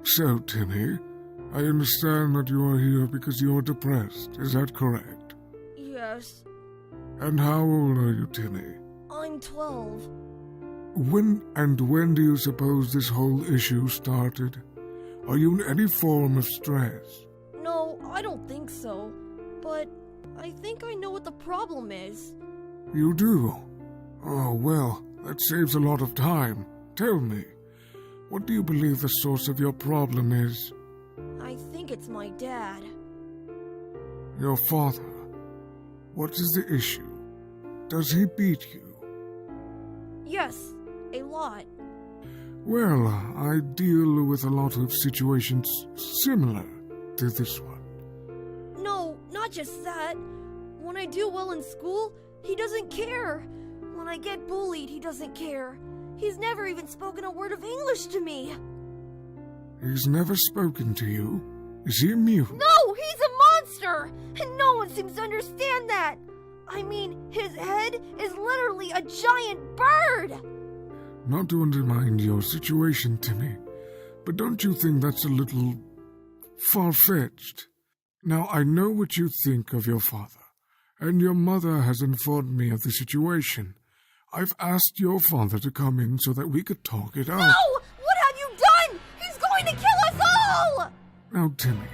So, Timmy, I understand that you are here because you are depressed. Is that correct? Yes. And how old are you, Timmy? I'm 12. When do you suppose this whole issue started? Are you in any form of stress? No, I don't think so. But I think I know what the problem is. You do? Oh, well, that saves a lot of time. Tell me, what do you believe the source of your problem is? I think it's my dad. Your father. What is the issue? Does he beat you? Yes, a lot. Well, I deal with a lot of situations similar to this one. No, not just that. When I do well in school, he doesn't care. When I get bullied, he doesn't care. He's never even spoken a word of English to me. He's never spoken to you? Is he a mutant? No, he's a monster! And no one seems to understand that. I mean, his head is literally a giant bird! Not to undermine your situation, Timmy, but don't you think that's a little far-fetched? Now, I know what you think of your father, and your mother has informed me of the situation. I've asked your father to come in so that we could talk it out. No! What have you done? He's going to kill us all! Now, Timmy,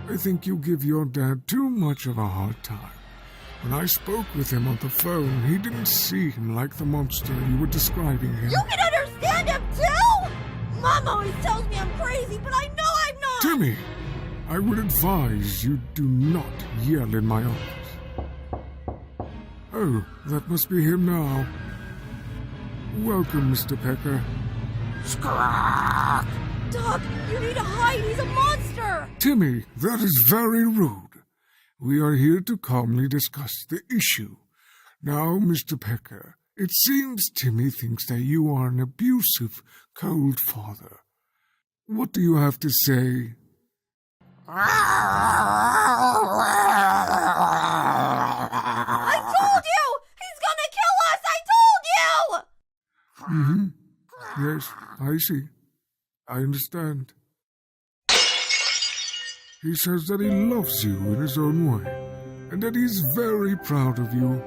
I think you give your dad too much of a hard time. When I spoke with him on the phone, he didn't seem like the monster you were describing him. You can understand him too? Mom always tells me I'm crazy, but I know I'm not! Timmy, I would advise you do not yell in my office. Oh, that must be him now. Welcome, Mr. Pecker. Squawk! Doc, you need to hide! He's a monster! Timmy, that is very rude. We are here to calmly discuss the issue. Now, Mr. Pecker, it seems Timmy thinks that you are an abusive, cold father. What do you have to say? I told you! He's gonna kill us! I told you! Yes, I see. I understand. He says that he loves you in his own way, and that he's very proud of you.